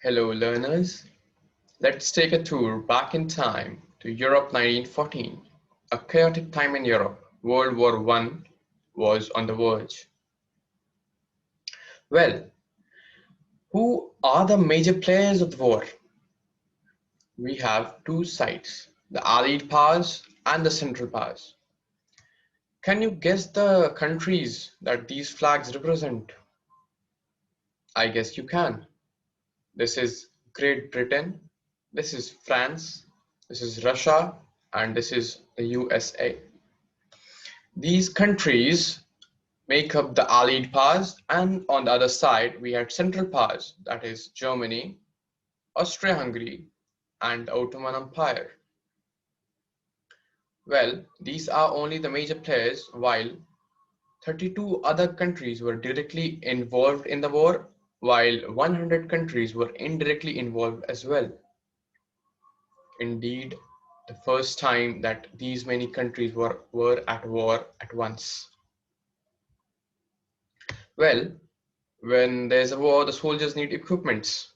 Hello learners, let's take a tour back in time to Europe 1914, a chaotic time in Europe. World War I was on the verge. Well, who are the major players of the war? We have two sides, the Allied powers and the Central powers. Can you guess the countries that these flags represent? I guess you can. This is Great Britain, this is France, this is Russia, and this is the USA. These countries make up the Allied powers, and on the other side, we had Central powers, that is Germany, Austria-Hungary, and the Ottoman Empire. Well, these are only the major players, while 32 other countries were directly involved in the war, while 100 countries were indirectly involved as well. Indeed, the first time that these many countries were at war at once. Well, when there's a war, the soldiers need equipments.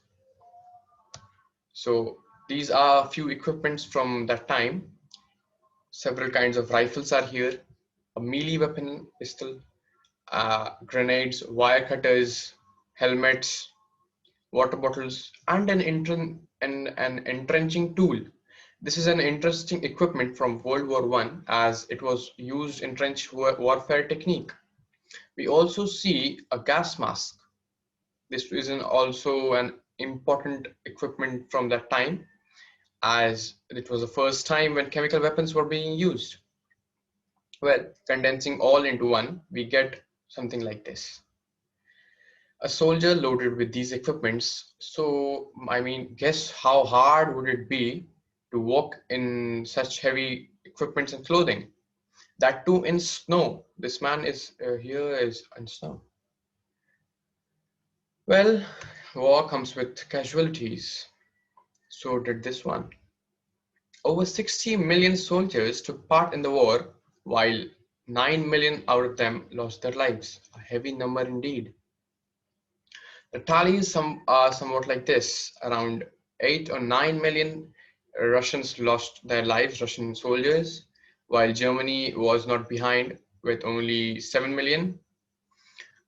So these are a few equipments from that time. Several kinds of rifles are here, a melee weapon pistol, grenades, wire cutters, helmets, water bottles, and an entrenching tool. This is an interesting equipment from World War I as it was used in trench warfare technique. We also see a gas mask. This is also an important equipment from that time as it was the first time when chemical weapons were being used. Well, condensing all into one, we get something like this. A soldier loaded with these equipments. So, I mean, guess how hard would it be to walk in such heavy equipments and clothing? That too in snow. This man is here is in snow. Well, war comes with casualties. So did this one. Over 60 million soldiers took part in the war, while 9 million out of them lost their lives. A heavy number indeed. The tallies are somewhat like this. Around 8 or 9 million Russians lost their lives, Russian soldiers, while Germany was not behind with only 7 million.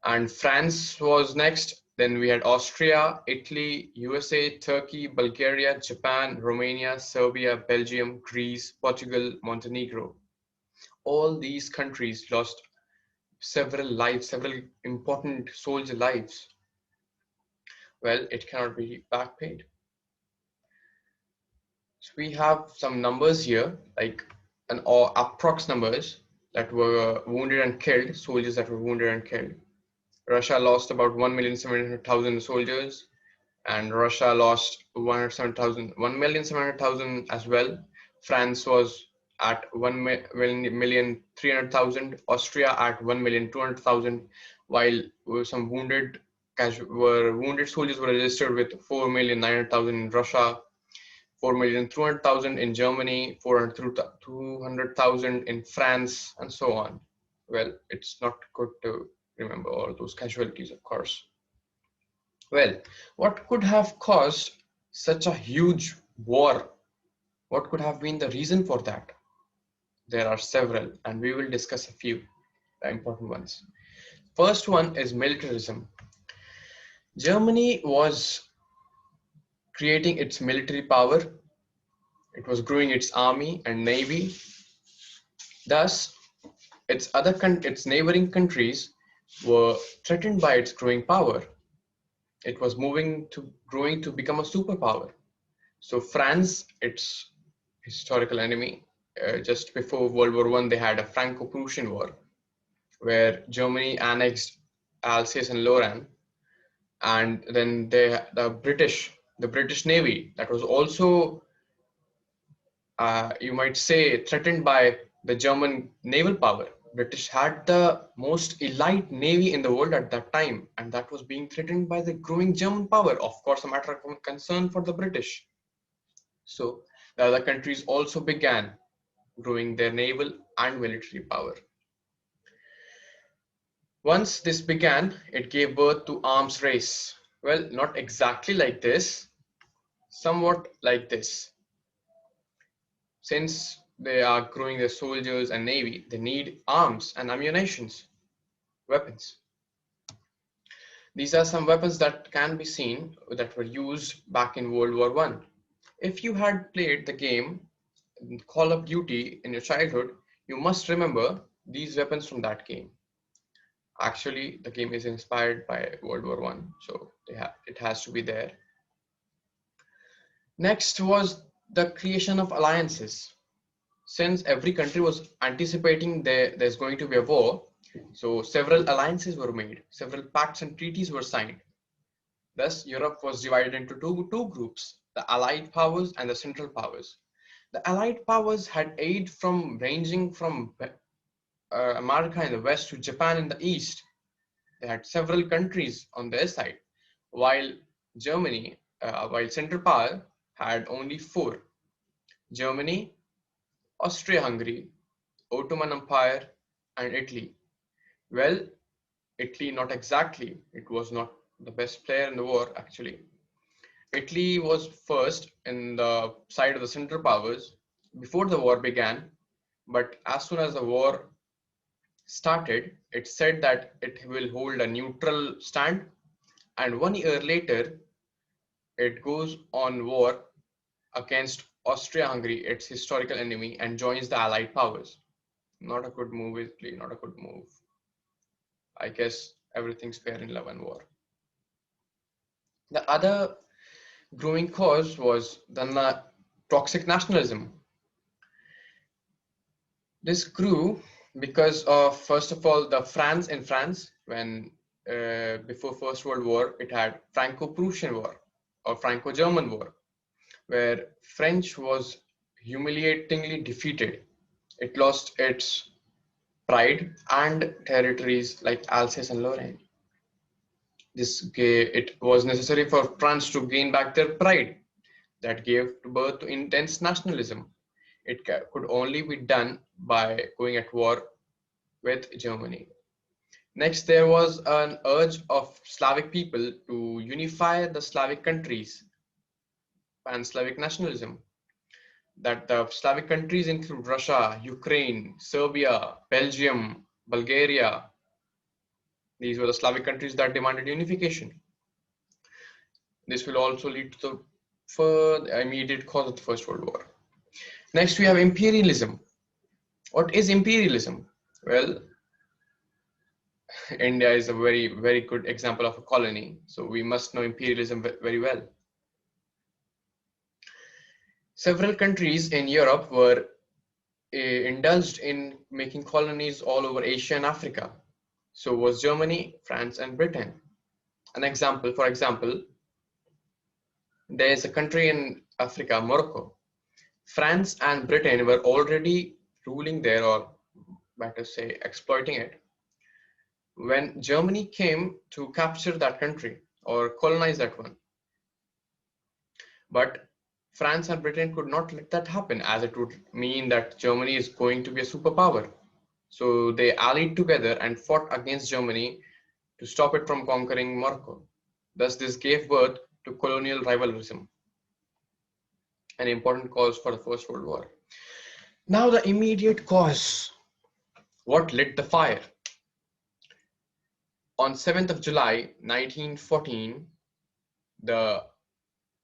And France was next. Then we had Austria, Italy, USA, Turkey, Bulgaria, Japan, Romania, Serbia, Belgium, Greece, Portugal, Montenegro. All these countries lost several lives, several important soldier lives. Well, it cannot be back paid. So we have some numbers here, like an or approx numbers that were wounded and killed, soldiers that were wounded and killed. Russia lost about 1,700,000 soldiers, and Russia lost 1,700,000 as well. France was at 1,300,000, Austria at 1,200,000, while some wounded soldiers were registered with 4,900,000 in Russia, 4,200,000 in Germany, 200,000 in France, and so on. Well, it's not good to remember all those casualties, of course. Well, what could have caused such a huge war? What could have been the reason for that? There are several, and we will discuss a few, the important ones. First one is militarism. Germany was creating its military power. It was growing its army and navy. Thus, its neighboring countries were threatened by its growing power. It was growing to become a superpower. So France, its historical enemy, just before World War I, they had a Franco-Prussian War, where Germany annexed Alsace and Lorraine, and then the British Navy, that was also, you might say, threatened by the German naval power. British had the most elite navy in the world at that time, and that was being threatened by the growing German power. Of course, a matter of concern for the British. So the other countries also began growing their naval and military power. Once this began, it gave birth to arms race. Well, not exactly like this, somewhat like this. Since they are growing their soldiers and navy, they need arms and ammunitions, weapons. These are some weapons that can be seen that were used back in World War One. If you had played the game Call of Duty in your childhood, you must remember these weapons from that game. Actually, the game is inspired by World War One, so it has to be there. Next was the creation of alliances. Since every country was anticipating there's going to be a war, so several alliances were made, several pacts and treaties were signed. Thus, Europe was divided into two groups, the Allied powers and the Central powers. The Allied powers had aid from ranging from America in the west to Japan in the east. They had several countries on their side, while while Central Power had only four: Germany, Austria-Hungary, Ottoman Empire, and Italy. Well, Italy, not exactly. It was not the best player in the war, actually. Italy was first in the side of the Central Powers before the war began, but as soon as the war started, it said that it will hold a neutral stand, and 1 year later, it goes on war against Austria-Hungary, its historical enemy, and joins the Allied powers. Not a good move, Italy, not a good move. I guess everything's fair in love and war. The other growing cause was the toxic nationalism. This grew because of, first of all, the France in France, when before First World War, it had Franco-Prussian War or Franco-German War, where French was humiliatingly defeated. It lost its pride and territories like Alsace and Lorraine. It was necessary for France to gain back their pride. That gave birth to intense nationalism. It could only be done by going at war with Germany. Next, there was an urge of Slavic people to unify the Slavic countries, pan-Slavic nationalism. That the Slavic countries include Russia, Ukraine, Serbia, Belgium, Bulgaria. These were the Slavic countries that demanded unification. This will also lead to the further immediate cause of the First World War. Next, we have imperialism. What is imperialism? Well, India is a very, very good example of a colony. So we must know imperialism very well. Several countries in Europe were indulged in making colonies all over Asia and Africa. So was Germany, France, and Britain. For example, there is a country in Africa, Morocco. France and Britain were already ruling there, or better say, exploiting it, when Germany came to capture that country or colonize that one. But France and Britain could not let that happen, as it would mean that Germany is going to be a superpower. So they allied together and fought against Germany to stop it from conquering Morocco. Thus, this gave birth to colonial rivalry, an important cause for the First World War. Now, the immediate cause. What lit the fire? On 7th of July, 1914, the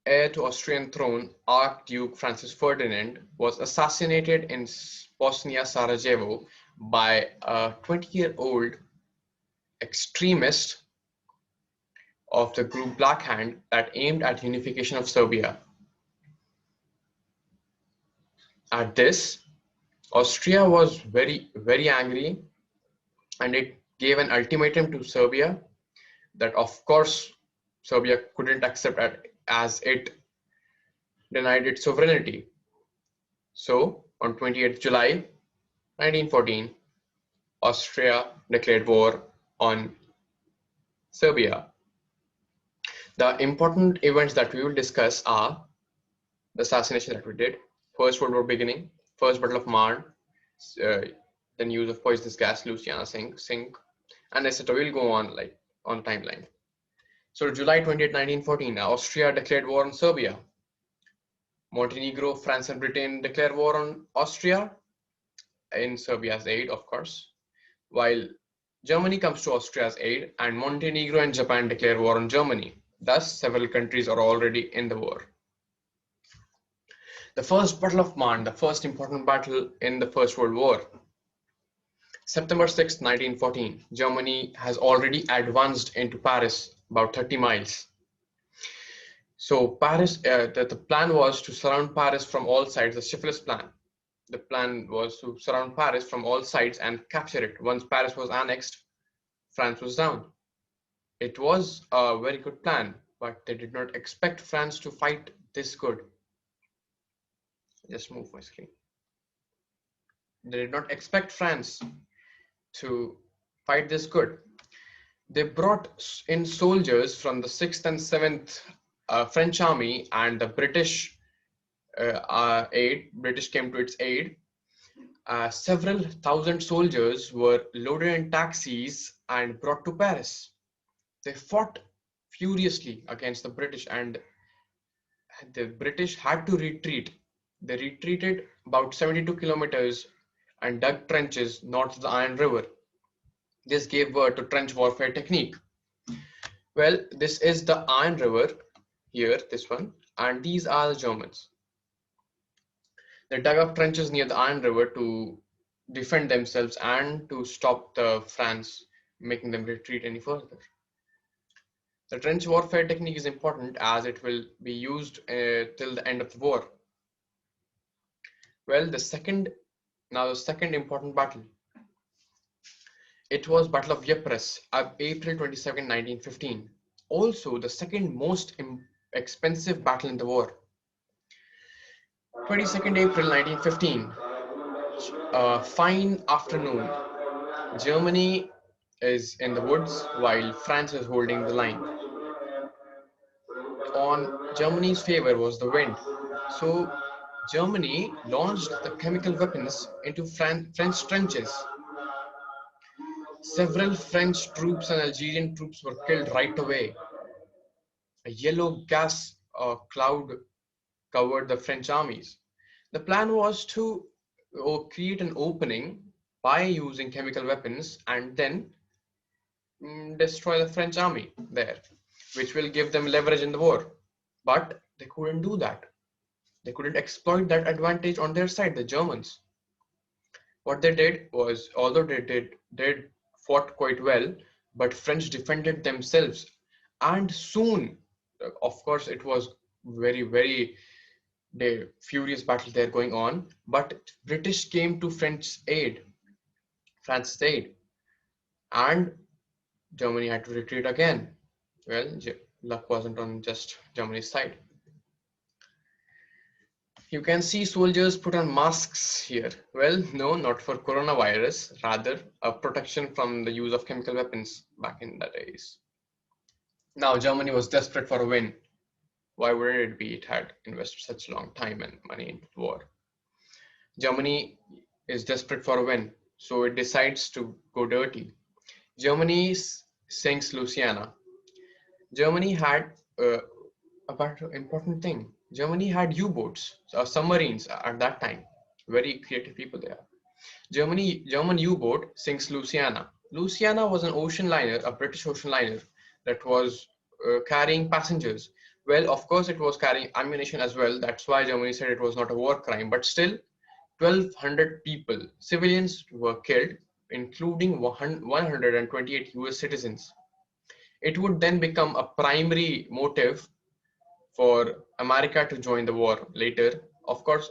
heir to Austrian throne, Archduke Francis Ferdinand, was assassinated in Bosnia, Sarajevo by a 20-year-old extremist of the group Black Hand that aimed at unification of Serbia. At this, Austria was very, very angry, and it gave an ultimatum to Serbia that, of course, Serbia couldn't accept as it denied its sovereignty. So, on 28th July 1914, Austria declared war on Serbia. The important events that we will discuss are the assassination that we did, First World War beginning, First Battle of Mond, then use of poisonous gas, Luciana sink, and etc. We'll go on like on timeline. So July 28, 1914, Austria declared war on Serbia. Montenegro, France and Britain declare war on Austria in Serbia's aid, of course, while Germany comes to Austria's aid, and Montenegro and Japan declare war on Germany. Thus, several countries are already in the war. The First Battle of Mond, the first important battle in the First World War. September 6, 1914. Germany has already advanced into Paris, about 30 miles. So Paris, the plan was to surround Paris from all sides, the syphilis plan. The plan was to surround Paris from all sides and capture it. Once Paris was annexed, France was down. It was a very good plan, but they did not expect France to fight this good. Just move my screen. They did not expect France to fight this good. They brought in soldiers from the 6th and 7th French army, and the British British came to its aid. Several thousand soldiers were loaded in taxis and brought to Paris. They fought furiously against the British, and the British had to retreat. They retreated about 72 kilometers and dug trenches north of the Iron River. This gave birth to trench warfare technique. Well, this is the Iron River here, this one, and these are the Germans. They dug up trenches near the Iron River to defend themselves and to stop the France making them retreat any further. The trench warfare technique is important as it will be used till the end of the war. Well, the second important battle. It was Battle of Ypres of April 22, 1915. Also, the second most expensive battle in the war. 22nd April 1915. A fine afternoon. Germany is in the woods while France is holding the line. On Germany's favor was the wind. So Germany launched the chemical weapons into French trenches. Several French troops and Algerian troops were killed right away. A yellow gas cloud covered the French armies. The plan was to create an opening by using chemical weapons and then destroy the French army there, which will give them leverage in the war. But they couldn't do that. They couldn't exploit that advantage on their side, the Germans. What they did was, although they fought quite well, but French defended themselves. And soon, of course, it was very furious battle there going on, but British came to France's aid, and Germany had to retreat again. Well, luck wasn't on just Germany's side. You can see soldiers put on masks here. Well, no, not for coronavirus, rather a protection from the use of chemical weapons back in the days. Now, Germany was desperate for a win. Why would it be? It had invested such a long time and money into the war. Germany is desperate for a win, so it decides to go dirty. Germany sinks Louisiana. Germany had a important thing. Germany had U-boats, submarines at that time. Very creative people there. German U-boat sinks Louisiana. Louisiana was an ocean liner, a British ocean liner that was carrying passengers. Well, of course, it was carrying ammunition as well. That's why Germany said it was not a war crime. But still, 1,200 people, civilians, were killed, including 128 US citizens. It would then become a primary motive for America to join the war later. Of course,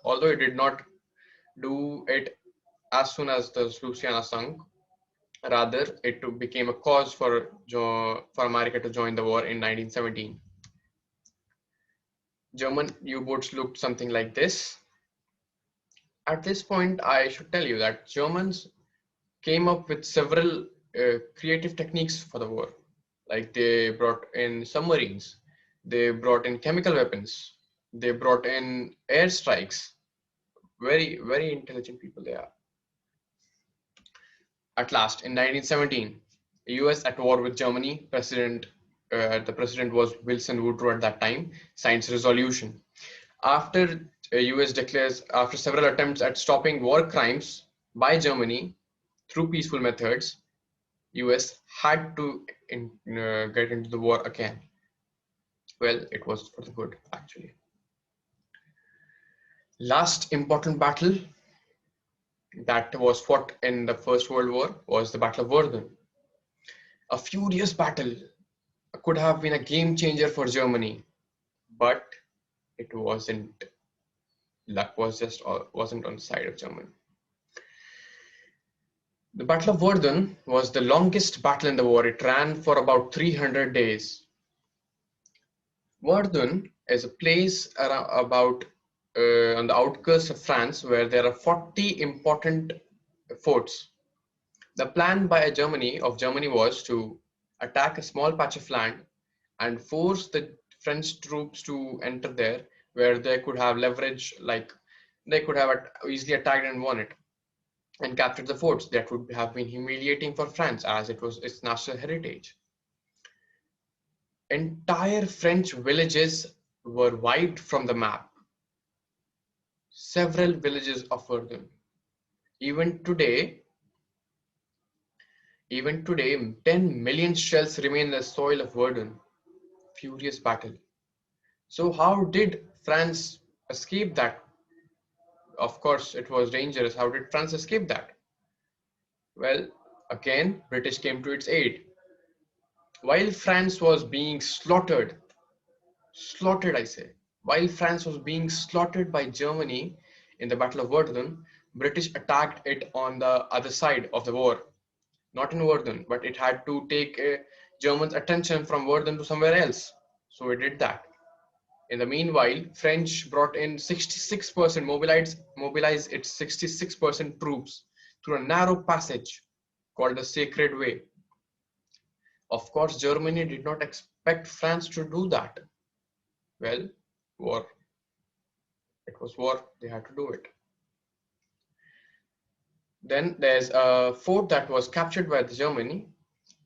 although it did not do it as soon as the Louisiana sunk, rather it became a cause for America to join the war in 1917. German U-boats looked something like this. At this point, I should tell you that Germans came up with several creative techniques for the war. Like they brought in submarines, they brought in chemical weapons, they brought in airstrikes. Very intelligent people they are. At last, in 1917, the US at war with Germany, the president was Wilson Woodrow at that time, signs resolution. After US declares, after several attempts at stopping war crimes by Germany through peaceful methods, US had to get into the war again. Well, it was for the good, actually. Last important battle that was fought in the First World War was the Battle of Verdun. A furious battle could have been a game changer for Germany, but it wasn't. Luck was just wasn't on the side of Germany. The Battle of Verdun was the longest battle in the war. It ran for about 300 days. Verdun is a place about on the outskirts of France where there are 40 important forts. The plan by Germany was to attack a small patch of land and force the French troops to enter there, where they could have leverage, like they could have easily attacked and won it and captured the forts. That would have been humiliating for France, as it was its national heritage. Entire French villages were wiped from the map. Several villages of Verdun. Even today, 10 million shells remain in the soil of Verdun. Furious battle. So how did France escape that? Of course, it was dangerous. How did France escape that? Well, again, British came to its aid. While France was being slaughtered I say, while France was being slaughtered by Germany in the Battle of Verdun, British attacked it on the other side of the war. Not in Verdun, but it had to take Germans' attention from Verdun to somewhere else. So it did that. In the meanwhile, French brought in 66%, mobilized its 66% troops through a narrow passage called the Sacred Way. Of course, Germany did not expect France to do that. Well, war. It was war. They had to do it. Then there's a fort that was captured by Germany.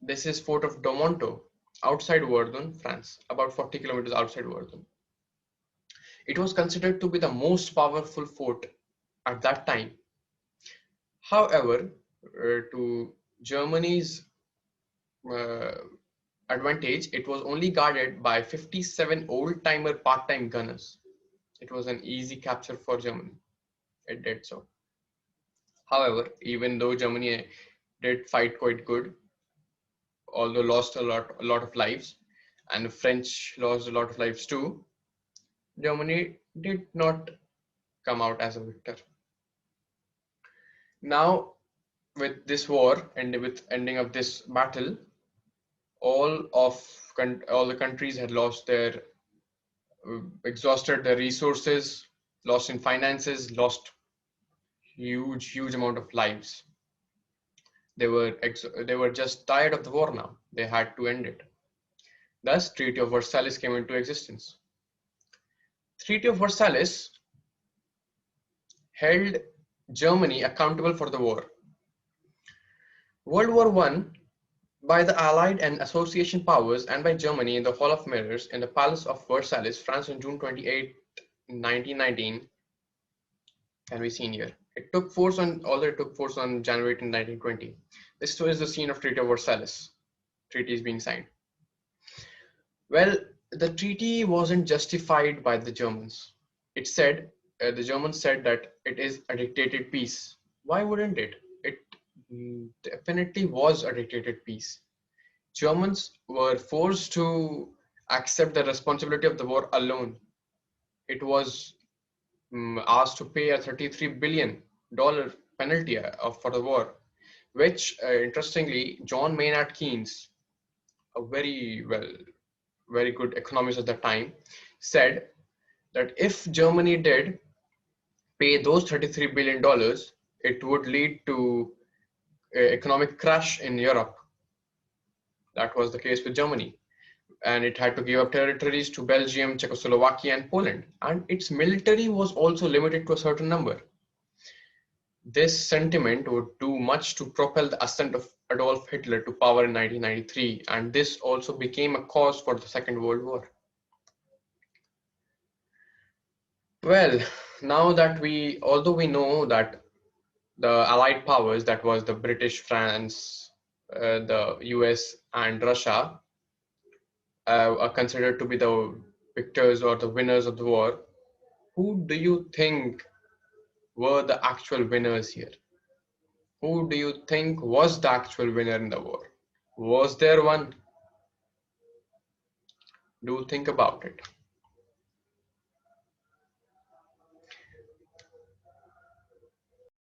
This is Fort of Domonto, outside Verdun, France, about 40 kilometers outside Verdun. It was considered to be the most powerful fort at that time. However, to Germany's uh, advantage, it was only guarded by 57 old-timer part-time gunners. It was an easy capture for Germany. It did so. However, even though Germany did fight quite good, although lost a lot of lives, and the French lost a lot of lives too, Germany did not come out as a victor. Now, with this war and with ending of this battle, all the countries had lost their exhausted their resources, lost in finances, lost huge amount of lives. They were just tired of the war now. They had to end it. Thus, Treaty of Versailles came into existence. Treaty of Versailles held Germany accountable for the war. World War I, by the Allied and Association powers and by Germany in the Hall of Mirrors in the Palace of Versailles, France on June 28, 1919, can be seen here. Although it took force on January 18, 1920. This is the scene of Treaty of Versailles. Treaty is being signed. Well, the treaty wasn't justified by the Germans. It said, the Germans said that it is a dictated peace. Why wouldn't it? It definitely was a dictated peace. Germans were forced to accept the responsibility of the war alone. It was asked to pay a $33 billion penalty for the war, which interestingly, John Maynard Keynes, a very good economist at the time, said that if Germany did pay those $33 billion, it would lead to economic crash in Europe. That was the case with Germany. And it had to give up territories to Belgium, Czechoslovakia, and Poland. And its military was also limited to a certain number. This sentiment would do much to propel the ascent of Adolf Hitler to power in 1993, and this also became a cause for the Second World War. Well, now that although we know that the Allied powers, that was the British, France, the US, and Russia, are considered to be the victors or the winners of the war, who do you think were the actual winners here? Who do you think was the actual winner in the war? Was there one? Do think about it.